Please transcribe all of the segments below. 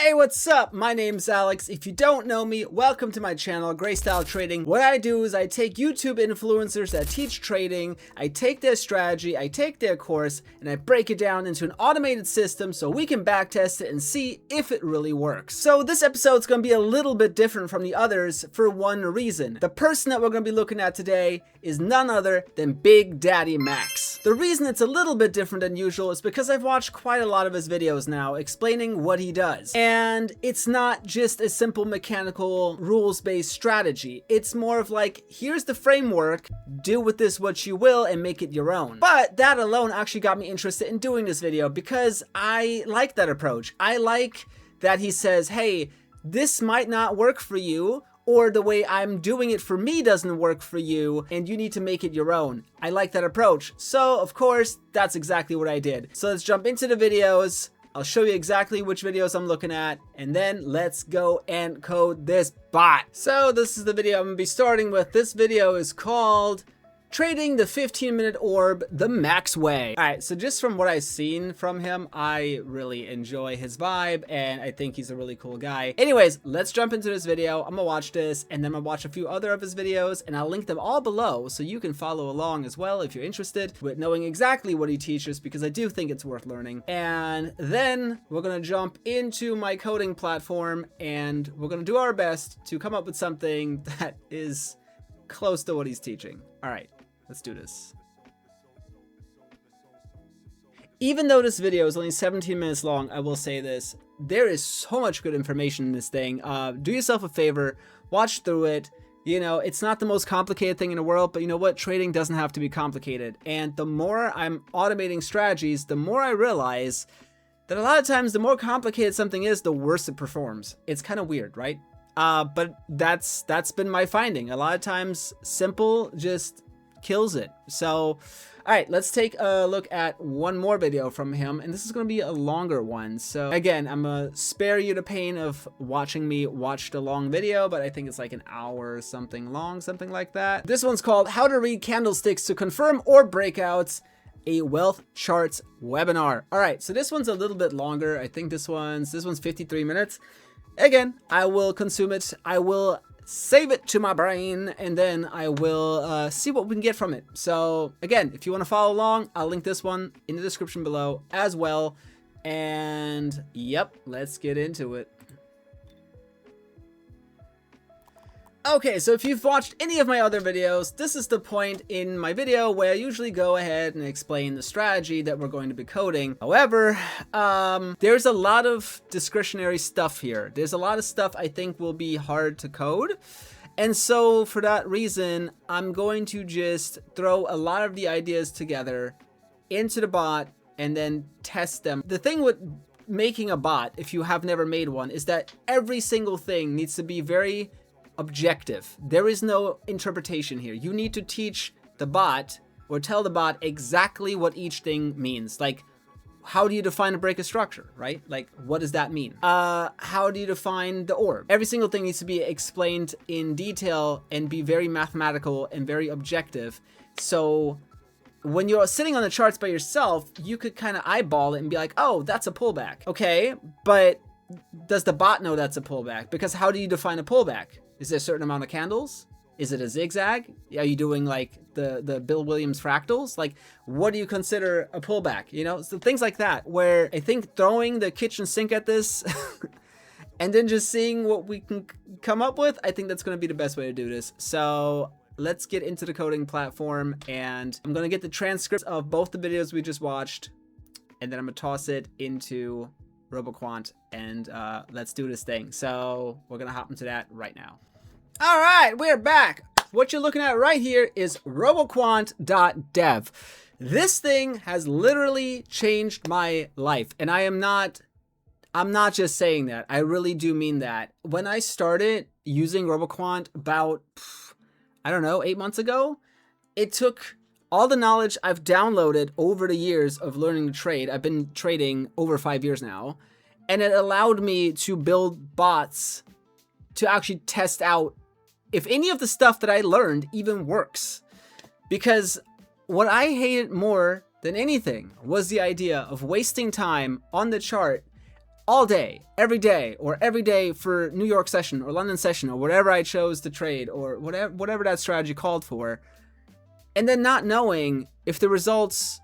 Hey, what's up? My name's Alex. If you don't know me, welcome to my channel, Gray Style Trading. What I do is I take YouTube influencers that teach trading, I take their strategy, I take their course, and I break it down into an automated system so we can backtest it and see if it really works. So this episode's gonna be a little bit different from the others for one reason. The person that we're gonna be looking at today is none other than Big Daddy Max. The reason it's a little bit different than usual is because I've watched quite a lot of his videos now explaining what he does. And it's not just a simple mechanical rules-based strategy. It's more of like, here's the framework, do with this what you will and make it your own. But that alone actually got me interested in doing this video because I like that approach. I like that he says, hey, this might not work for you, or the way I'm doing it for me doesn't work for you, and you need to make it your own. I like that approach. So, of course, that's exactly what I did. So let's jump into the videos. I'll show you exactly which videos I'm looking at, and then let's go and code this bot. So this is the video I'm gonna be starting with. This video is called Trading the 15-minute orb the Max way. All right, so just from what I've seen from him, I really enjoy his vibe, and I think he's a really cool guy. Anyways, let's jump into this video. I'm gonna watch this, and then I'm gonna watch a few other of his videos, and I'll link them all below so you can follow along as well if you're interested with knowing exactly what he teaches, because I do think it's worth learning. And then we're gonna jump into my coding platform, and we're gonna do our best to come up with something that is close to what he's teaching. All right. Let's do this. Even though this video is only 17 minutes long, I will say this. There is so much good information in this thing. Do yourself a favor, watch through it. You know, it's not the most complicated thing in the world, but you know what? Trading doesn't have to be complicated. And the more I'm automating strategies, the more I realize that a lot of times the more complicated something is, the worse it performs. It's kind of weird, right? But that's been my finding. A lot of times simple just kills it. So, all right, let's take a look at one more video from him, and this is going to be a longer one. So again, I'm gonna spare you the pain of watching me watch the long video, but I think it's like an hour or something long, something like that. This one's called How to Read Candlesticks to Confirm or Breakouts, a Wealth Charts Webinar. All right, so this one's a little bit longer. I think this one's 53 minutes. Again, I will consume it. I will save it to my brain, and then I will see what we can get from it. So again, if you want to follow along, I'll link this one in the description below as well. And yep, let's get into it. Okay, so if you've watched any of my other videos, this is the point in my video where I usually go ahead and explain the strategy that we're going to be coding. However, there's a lot of discretionary stuff here. There's a lot of stuff I think will be hard to code. And so for that reason, I'm going to just throw a lot of the ideas together into the bot and then test them. The thing with making a bot, if you have never made one, is that every single thing needs to be very objective. There is no interpretation here. You need to teach the bot or tell the bot exactly what each thing means. Like, how do you define a break of structure, right? Like, what does that mean? How do you define the orb? Every single thing needs to be explained in detail and be very mathematical and very objective. So when you're sitting on the charts by yourself, you could kind of eyeball it and be like, oh, that's a pullback. Okay, but does the bot know that's a pullback? Because how do you define a pullback? Is there a certain amount of candles? Is it a zigzag? Are you doing like the Bill Williams fractals? Like, what do you consider a pullback? You know, so things like that, where I think throwing the kitchen sink at this and then just seeing what we can come up with, I think that's going to be the best way to do this. So let's get into the coding platform, and I'm going to get the transcripts of both the videos we just watched, and then I'm going to toss it into RoboQuant, and let's do this thing. So we're going to hop into that right now. All right, we're back. What you're looking at right here is roboquant.dev. This thing has literally changed my life, and I'm not just saying that. I really do mean that. When I started using RoboQuant about, I don't know, 8 months ago, it took all the knowledge I've downloaded over the years of learning to trade. I've been trading over 5 years now, and it allowed me to build bots to actually test out if any of the stuff that I learned even works. Because what I hated more than anything was the idea of wasting time on the chart all day, every day, or every day for New York session or London session or whatever I chose to trade or whatever that strategy called for, and then not knowing if the results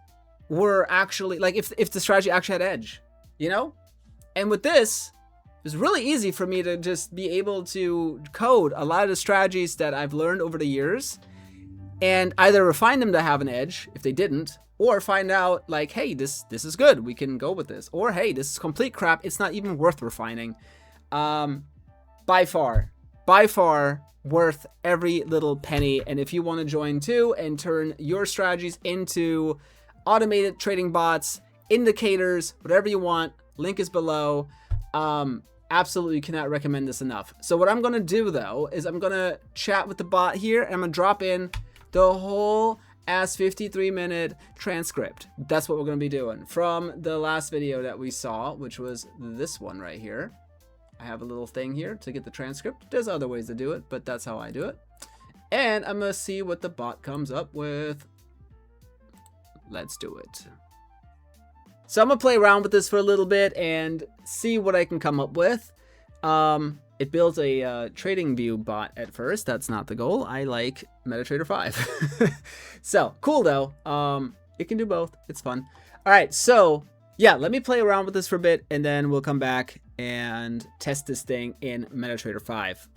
were actually, like, if the strategy actually had edge, you know? And with this, it was really easy for me to just be able to code a lot of the strategies that I've learned over the years and either refine them to have an edge if they didn't, or find out like, hey, this is good, we can go with this, or hey, this is complete crap, it's not even worth refining. By far worth every little penny. And if you want to join too and turn your strategies into automated trading bots, indicators, whatever you want, link is below. Absolutely cannot recommend this enough. So what I'm gonna do though is I'm gonna chat with the bot here and I'm gonna drop in the whole as 53-minute transcript. That's what we're going to be doing from the last video that we saw, which was this one right here. I have a little thing here to get the transcript. There's other ways to do it, but that's how I do it. And I'm going to see what the bot comes up with. Let's do it. So I'm going to play around with this for a little bit and see what I can come up with. It built a trading view bot at first. That's not the goal. I like MetaTrader 5. So cool though. It can do both. It's fun. All right. So yeah, let me play around with this for a bit and then we'll come back and test this thing in MetaTrader 5.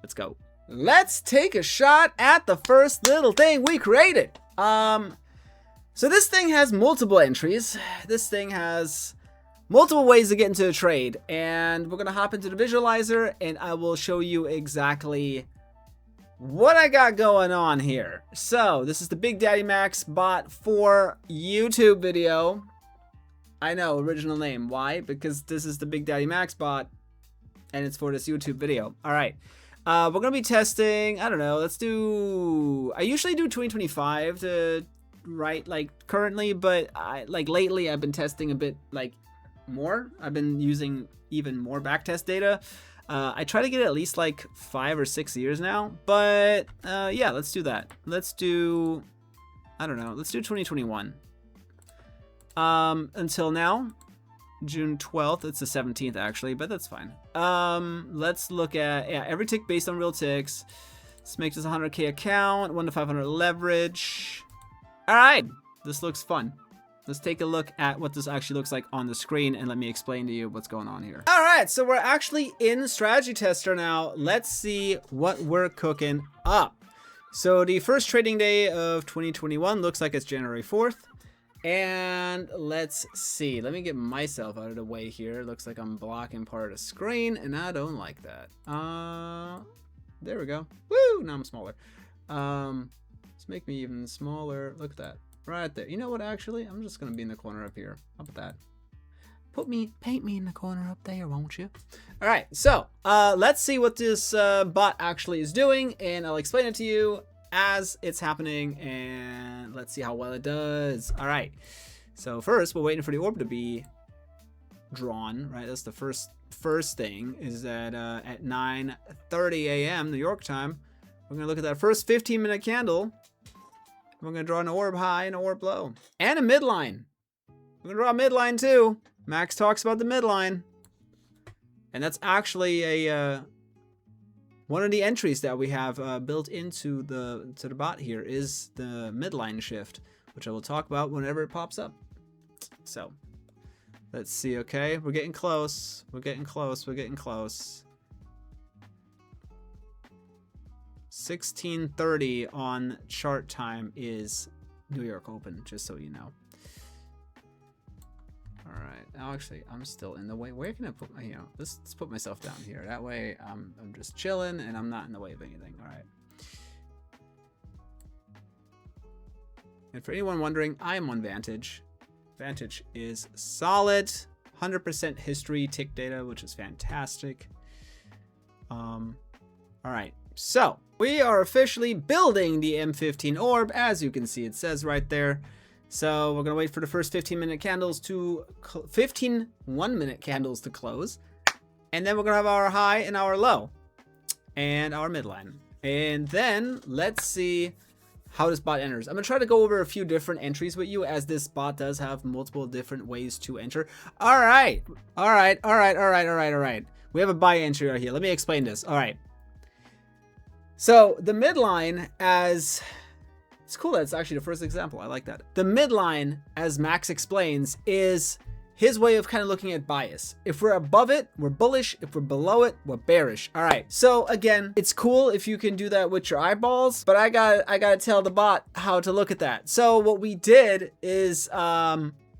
Let's go. Let's take a shot at the first little thing we created. So this thing has multiple entries. This thing has multiple ways to get into a trade, and we're gonna hop into the visualizer and I will show you exactly what I got going on here. So this is the Big Daddy Max bot for YouTube video. I know, original name. Why? Because this is the Big Daddy Max bot and it's for this YouTube video. All right, we're gonna be testing, I don't know, let's do, I usually do 2025 to write like currently, but lately I've been testing a bit like more. I've been using even more backtest data. I try to get at least like 5 or 6 years now, but yeah, let's do that. Let's do, I don't know, let's do 2021. Until now, June 12th, it's the 17th actually, but that's fine. Let's look at, yeah, every tick based on real ticks. This makes us a 100K account, 1 to 500 leverage. All right, this looks fun. Let's take a look at what this actually looks like on the screen and let me explain to you what's going on here. All right, so we're actually in Strategy Tester now. Let's see what we're cooking up. So the first trading day of 2021 looks like it's January 4th. And let's see, let me get myself out of the way here. Looks like I'm blocking part of the screen and I don't like that. There we go. Woo, now I'm smaller. Let's make me even smaller. Look at that. Right there. You know what, actually? I'm just going to be in the corner up here. How about that? Paint me in the corner up there, won't you? All right, so let's see what this bot actually is doing, and I'll explain it to you as it's happening, and let's see how well it does. All right, so first we're waiting for the orb to be drawn, right? That's the first thing, is that at 9:30 a.m. New York time, we're going to look at that first 15-minute candle. We're going to draw an orb high and an orb low. And a midline. We're going to draw a midline too. Max talks about the midline. And that's actually a one of the entries that we have built into the bot here is the midline shift, which I will talk about whenever it pops up. So let's see. Okay, we're getting close. We're getting close. We're getting close. 16:30 on chart time is New York Open, just so you know. All right, actually, I'm still in the way. Where can I put my, let's put myself down here. That way, I'm just chilling and I'm not in the way of anything. All right. And for anyone wondering, I'm on Vantage. Vantage is solid, 100% history tick data, which is fantastic. All right, so we are officially building the M15 orb. As you can see, it says right there. So we're gonna wait for the first 15-minute candles to 15 1-minute candles to close, and then we're gonna have our high and our low and our midline, and then let's see how this bot enters. I'm gonna try to go over a few different entries with you, as this bot does have multiple different ways to enter. All right. We have a buy entry right here. Let me explain this. All right. So the midline, as it's cool that it's actually the first example. I like that. The midline, as Max explains, is his way of kind of looking at bias. If we're above it, we're bullish. If we're below it, we're bearish. All right. So again, it's cool if you can do that with your eyeballs, but I gotta tell the bot how to look at that. So what we did is,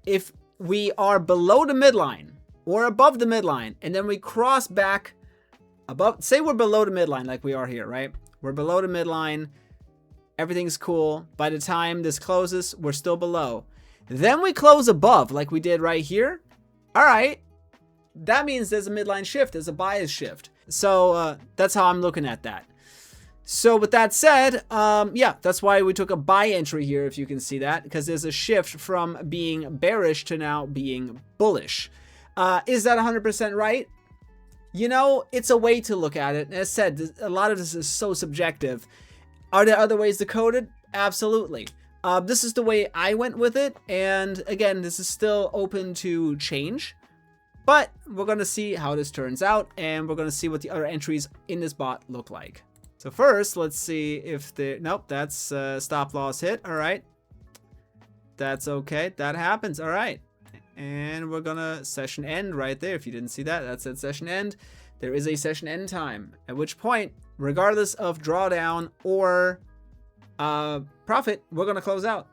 if we are below the midline or above the midline, and then we cross back above, say we're below the midline like we are here, right? We're below the midline. Everything's cool. By the time this closes, we're still below. Then we close above like we did right here. All right. That means there's a midline shift. There's a bias shift. So that's how I'm looking at that. So with that said, yeah, that's why we took a buy entry here, if you can see that, because there's a shift from being bearish to now being bullish. Is that 100% right? You know, it's a way to look at it. As said, a lot of this is so subjective. Are there other ways to code it? Absolutely. This is the way I went with it, and again, this is still open to change, but we're going to see how this turns out, and we're going to see what the other entries in this bot look like. So first, let's see if nope, that's stop loss hit. All right, that's okay, that happens. All right, and we're gonna session end right there. If you didn't see that, that said session end. There is a session end time, at which point, regardless of drawdown or profit, we're gonna close out,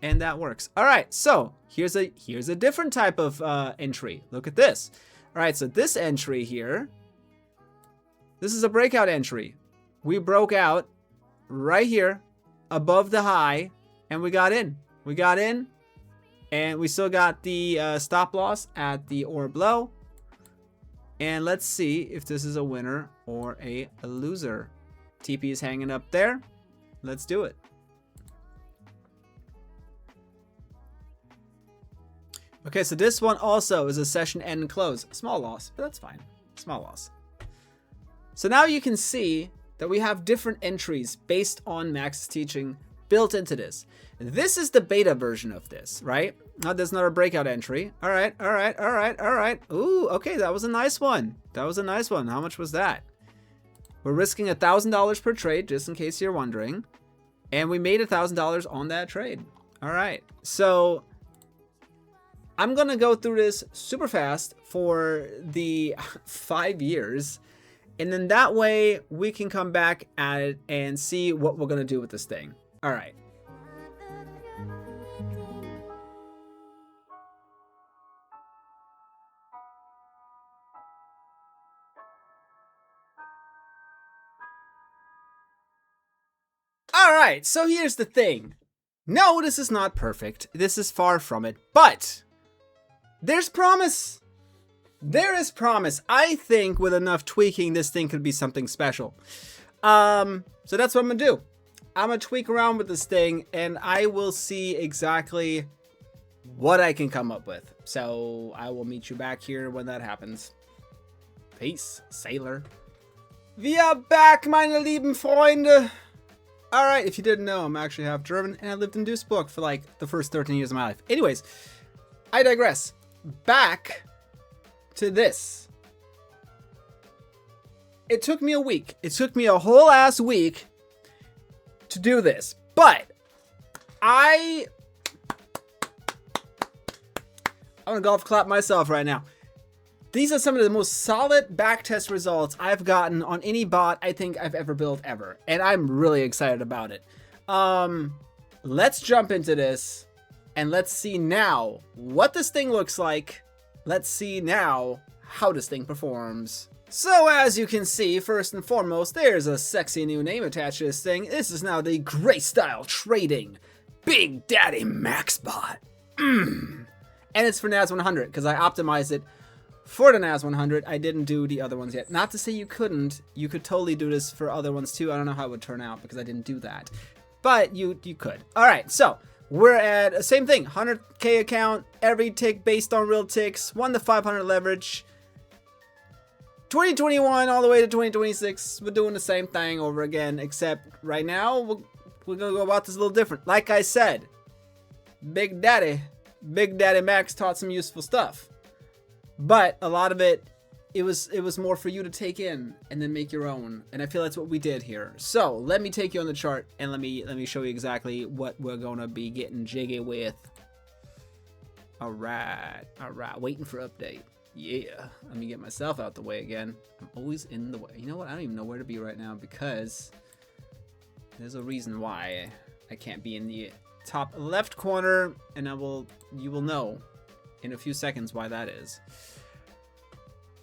and that works. All right, so here's a different type of entry. Look at this. All right, so this entry here, this is a breakout entry. We broke out right here above the high, and we got in. We got in, and we still got the stop loss at the orb low. And let's see if this is a winner or a loser. TP is hanging up there. Let's do it. Okay, so this one also is a session end close. Small loss, but that's fine. Small loss. So now you can see that we have different entries based on Max's teaching built into this. This is the beta version of this, right? Now there's another breakout entry. All right. Ooh, okay, that was a nice one. That was a nice one. How much was that? We're risking $1,000 per trade, just in case you're wondering. And we made $1,000 on that trade. All right, so I'm gonna go through this super fast for the 5 years. And then that way we can come back at it and see what we're gonna do with this thing. All right. All right, so here's the thing. No, this is not perfect. This is far from it, but there's promise. There is promise. I think with enough tweaking, this thing could be something special. So that's what I'm gonna do. I'm gonna tweak around with this thing, and I will see exactly what I can come up with. So I will meet you back here when that happens. Peace, sailor. Wir back, meine lieben Freunde. All right, if you didn't know, I'm actually half German, and I lived in Duisburg for like the first 13 years of my life. Anyways, I digress. Back to this. It took me a week. It took me a whole ass week to do this, but I'm gonna golf clap myself right now. These are some of the most solid backtest results I've gotten on any bot I think I've ever built ever, and I'm really excited about it. Let's jump into this, and let's see now what this thing looks like. Let's see now how this thing performs. So as you can see, first and foremost, there's a sexy new name attached to this thing. This is now the Gray Style Trading Big Daddy Max Bot. And it's for NAS 100 because I optimized it for the NAS 100. I didn't do the other ones yet. Not to say you couldn't. You could totally do this for other ones too. I don't know how it would turn out because I didn't do that. But you could. All right, so we're at same thing. 100K account, every tick based on real ticks, 1 to 500 leverage. 2021 all the way to 2026, we're doing the same thing over again, except right now we're we're gonna go about this a little different. Like I said, Big Daddy Max taught some useful stuff, but a lot of it was more for you to take in and then make your own. And I feel that's what we did here. So let me take you on the chart and let me show you exactly what we're gonna be getting jiggy with. All right, waiting for update. Yeah, let me get myself out the way again. I'm always in the way. You know what? I don't even know where to be right now because there's a reason why I can't be in the top left corner, and you will know in a few seconds why that is.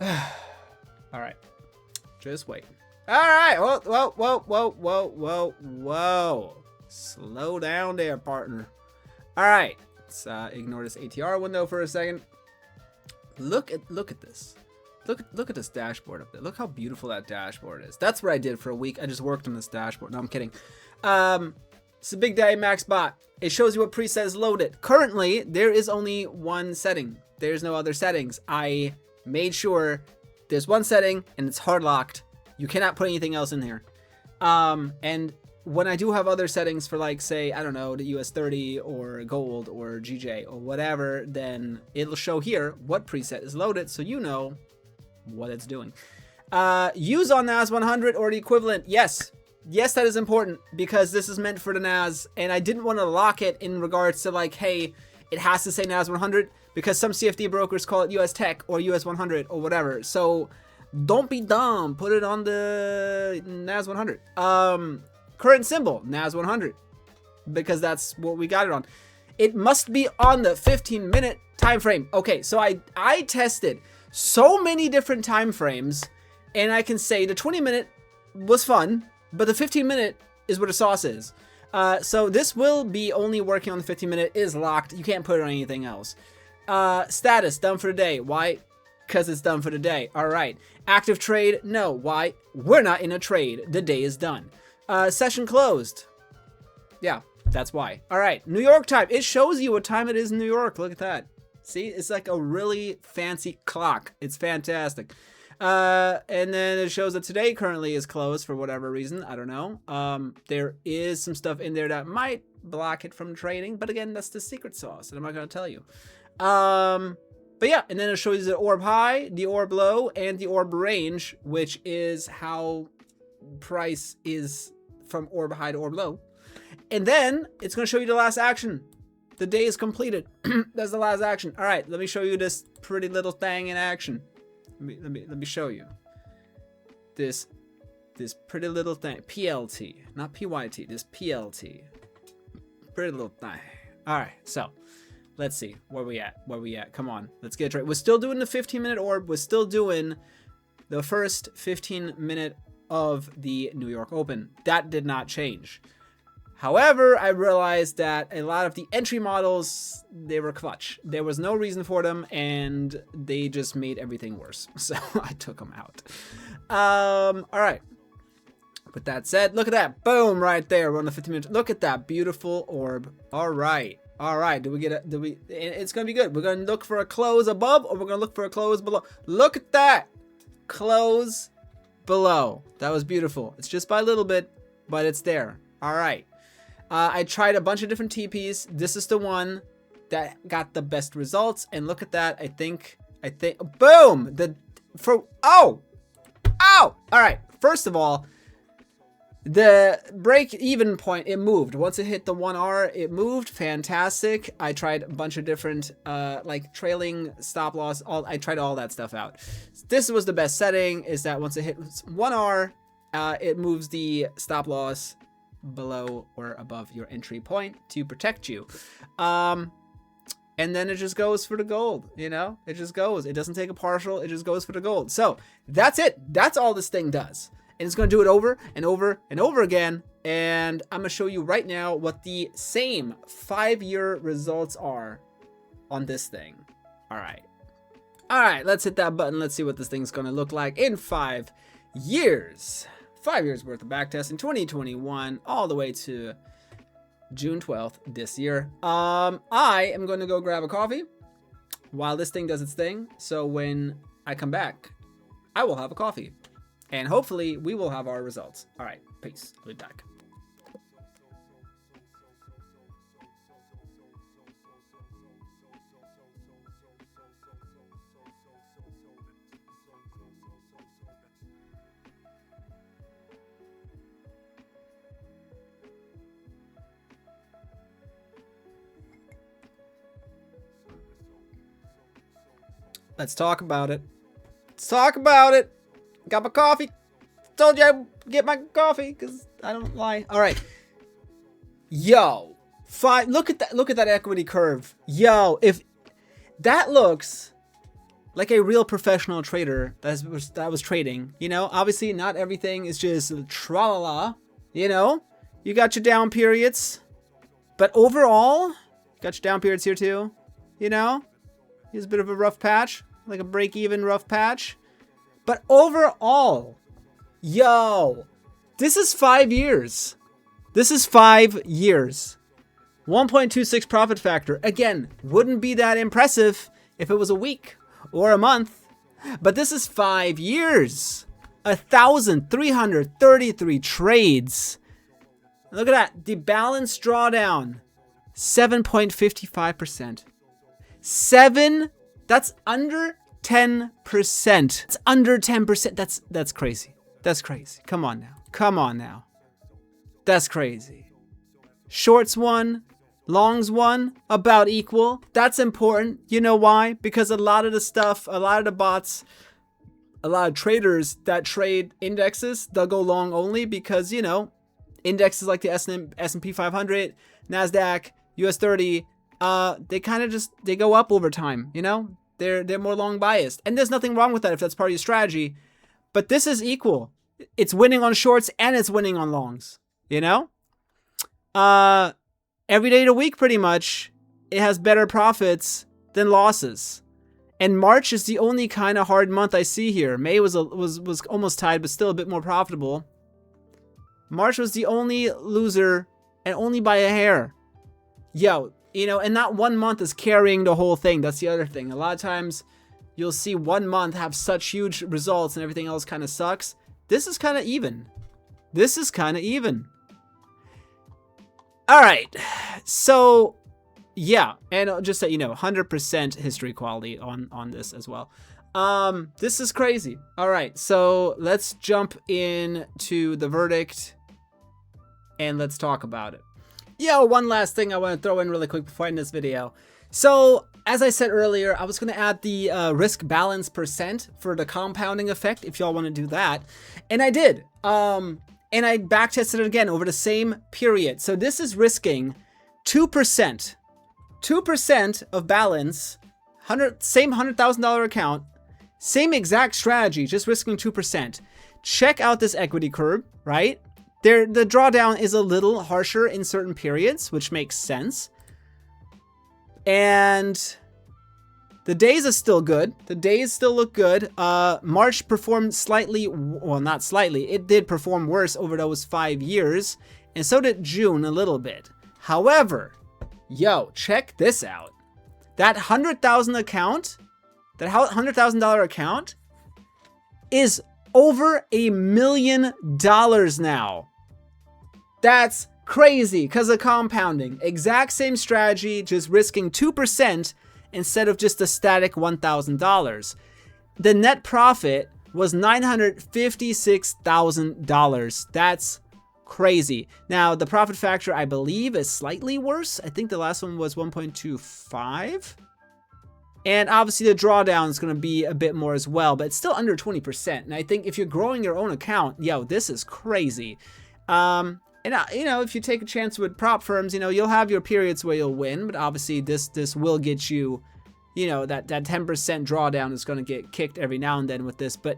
All right, just wait. All right, whoa. Slow down there, partner. All right, let's ignore this ATR window for a second. Look at this. Look at this dashboard up there. Look how beautiful that dashboard is. That's what I did for a week. I just worked on this dashboard. No, I'm kidding. It's a Big Daddy Max bot. It shows you what preset is loaded. Currently, there is only one setting. There's no other settings. I made sure there's one setting and it's hard locked. You cannot put anything else in here. And when I do have other settings for, like, say, I don't know, the US 30 or gold or GJ or whatever, then it'll show here what preset is loaded so you know what it's doing. Use on NAS 100 or the equivalent. Yes, that is important because this is meant for the NAS, and I didn't want to lock it in regards to, like, hey, it has to say NAS 100 because some CFD brokers call it US Tech or US 100 or whatever. So don't be dumb. Put it on the NAS 100. Current symbol, NAS 100, because that's what we got it on. It must be on the 15-minute time frame. Okay, so I tested so many different time frames, and I can say the 20-minute was fun, but the 15-minute is where the sauce is. So this will be only working on the 15-minute. Is locked. You can't put it on anything else. Status, done for the day. Why? Because it's done for the day. All right. Active trade, no. Why? We're not in a trade. The day is done. Session closed. Yeah, that's why. All right, New York time. It shows you what time it is in New York. Look at that. See, it's like a really fancy clock. It's fantastic. And then it shows that today currently is closed for whatever reason. I don't know. There is some stuff in there that might block it from trading, but again, that's the secret sauce, and I'm not gonna tell you. But yeah, and then it shows you the orb high, the orb low, and the orb range, which is how price is from orb high to orb low. And then it's going to show you the last action. The day is completed. That's the last action. All right, let me show you this pretty little thing in action. Let me show you this pretty little thing. PLT, not PYT. This PLT, pretty little thing. All right, so let's see where we at. Come on, let's get it right. We're still doing the 15-minute orb. We're still doing the first 15-minute of the New York Open. That did not change. However, I realized that a lot of the entry models, they were clutch. There was no reason for them, and they just made everything worse. So I took them out. All right. With that said, look at that. Boom, right there. We're on the 15 minutes. Look at that beautiful orb. All right. Do we get it? It's going to be good. We're going to look for a close above, or we're going to look for a close below. Look at that. Close below. That was beautiful. It's just by a little bit, but it's there. All right. I tried a bunch of different TPs. This is the one that got the best results. And look at that. I think, boom. All right. First of all, the break even point, it moved. Once it hit the 1R, it moved. Fantastic. I tried a bunch of different, like trailing stop loss. I tried all that stuff out. This was the best setting, is that once it hits 1R, it moves the stop loss below or above your entry point to protect you. And then it just goes for the gold, you know? It just goes. It doesn't take a partial. It just goes for the gold. So that's it. That's all this thing does. And it's going to do it over and over and over again. And I'm going to show you right now what the same 5-year results are on this thing. All right. All right, let's hit that button. Let's see what this thing's going to look like in 5 years. 5 years worth of backtesting, 2021, all the way to June 12th this year. I am going to go grab a coffee while this thing does its thing. So when I come back, I will have a coffee. And hopefully we will have our results. All right, peace. I'll be back. Let's talk about it. Let's talk about it. Got my coffee. Told you I'd get my coffee because I don't lie. All right. Yo. Look at that. Look at that equity curve. Yo. If that looks like a real professional trader that was trading, you know, obviously not everything is just tra-la-la, you know, you got your down periods, but overall, got your down periods here too, you know, here's a bit of a rough patch, like a break-even rough patch, but overall, yo, this is 5 years. This is 5 years. 1.26 profit factor. Again, wouldn't be that impressive if it was a week or a month, but this is 5 years. 1,333 trades. Look at that. The balance drawdown, 7.55%. That's under 10%. It's under 10%. That's crazy. That's crazy. Come on now. Come on now. That's crazy. Shorts won. Longs won, about equal. That's important. You know why? Because a lot of the stuff, a lot of the bots, a lot of traders that trade indexes, they'll go long only because, you know, indexes like the S&P 500, NASDAQ, US 30, they kind of just, they go up over time, you know? They're more long biased. And there's nothing wrong with that if that's part of your strategy. But this is equal. It's winning on shorts and it's winning on longs, you know? Every day of the week, pretty much, it has better profits than losses. And March is the only kind of hard month I see here. May was almost tied, but still a bit more profitable. March was the only loser, and only by a hair. Yo, you know, and not one month is carrying the whole thing. That's the other thing. A lot of times, you'll see one month have such huge results and everything else kind of sucks. This is kind of even. This is kind of even. All right, so yeah, and just so you know, 100% history quality on this as well. This is crazy. All right, so let's jump into the verdict and let's talk about it. Yo, one last thing I want to throw in really quick before I end this video. So as I said earlier, I was going to add the risk balance percent for the compounding effect if y'all want to do that, and I did. And I backtested it again over the same period. So this is risking 2%. 2% of balance, same $100,000 account, same exact strategy, just risking 2%. Check out this equity curve, right? The drawdown is a little harsher in certain periods, which makes sense. And the days are still good. The days still look good. March performed slightly, well, not slightly. It did perform worse over those 5 years. And so did June a little bit. However, yo, check this out. That $100,000 account, that $100,000 account is over $1 million now. That's crazy because of compounding. Exact same strategy, just risking 2% instead of just a static $1,000. The net profit was $956,000. That's crazy. Now, the profit factor, I believe, is slightly worse. I think the last one was 1.25. And obviously, the drawdown is going to be a bit more as well, but it's still under 20%. And I think if you're growing your own account, yo, this is crazy. And, you know, if you take a chance with prop firms, you know, you'll have your periods where you'll win, but obviously this will get you, you know, that 10% drawdown is going to get kicked every now and then with this. But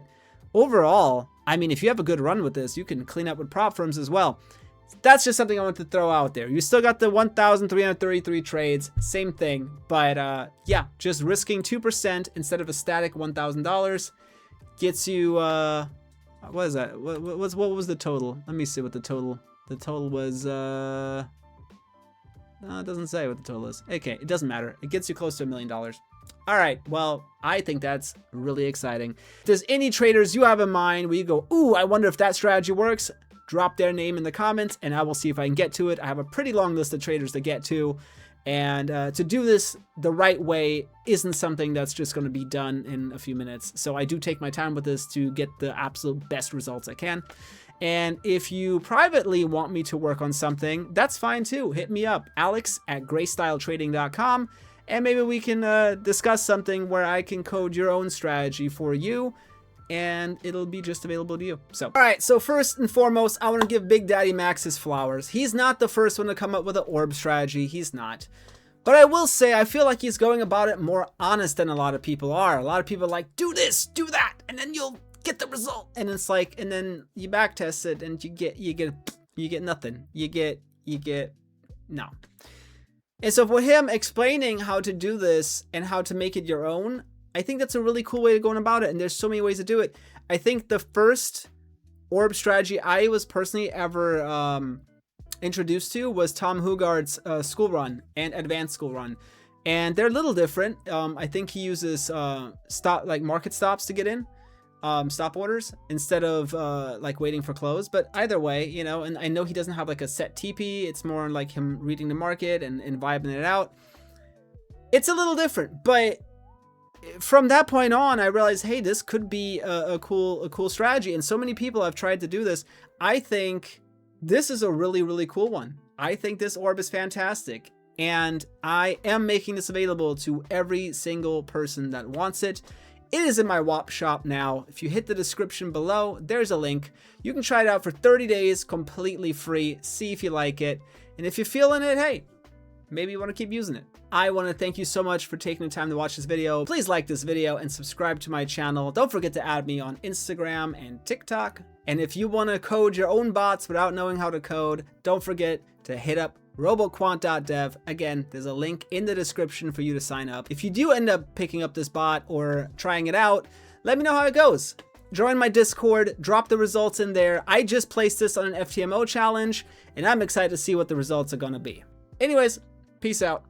overall, I mean, if you have a good run with this, you can clean up with prop firms as well. That's just something I want to throw out there. You still got the 1,333 trades, same thing. But yeah, just risking 2% instead of a static $1,000 gets you, what is that? What was the total? Let me see what the total was, no, it doesn't say what the total is. Okay, it doesn't matter. It gets you close to $1 million. All right, well, I think that's really exciting. If there's any traders you have in mind where you go, ooh, I wonder if that strategy works, drop their name in the comments and I will see if I can get to it. I have a pretty long list of traders to get to. And to do this the right way isn't something that's just going to be done in a few minutes. So I do take my time with this to get the absolute best results I can. And if you privately want me to work on something, that's fine too. Hit me up, alex@graystyletrading.com. and maybe we can discuss something where I can code your own strategy for you, and it'll be just available to you. So, all right, so first and foremost, I want to give Big Daddy Max his flowers. He's not the first one to come up with an orb strategy. He's not. But I will say, I feel like he's going about it more honest than a lot of people are. A lot of people are like, do this, do that, and then you'll get the result. And it's like, and then you backtest it, and you get nothing. You get no. And so for him explaining how to do this and how to make it your own, I think that's a really cool way of going about it. And there's so many ways to do it. I think the first orb strategy I was personally ever introduced to was Tom Hugard's school run and advanced school run. And they're a little different. I think he uses market stops to get in. Stop orders instead of like waiting for close, but either way, you know, and I know he doesn't have like a set TP. It's more like him reading the market and vibing it out. It's a little different, but from that point on, I realized, hey, this could be a cool strategy. And so many people have tried to do this. I think this is a really, really cool one. I think this orb is fantastic, and I am making this available to every single person that wants it. It is in my WAP shop now. If you hit the description below, there's a link. You can try it out for 30 days completely free. See if you like it. And if you're feeling it, hey, maybe you want to keep using it. I want to thank you so much for taking the time to watch this video. Please like this video and subscribe to my channel. Don't forget to add me on Instagram and TikTok. And if you want to code your own bots without knowing how to code, don't forget to hit up RoboQuant.dev. Again, there's a link in the description for you to sign up. If you do end up picking up this bot or trying it out, let me know how it goes. Join my Discord, drop the results in there. I just placed this on an FTMO challenge, and I'm excited to see what the results are going to be. Anyways, peace out.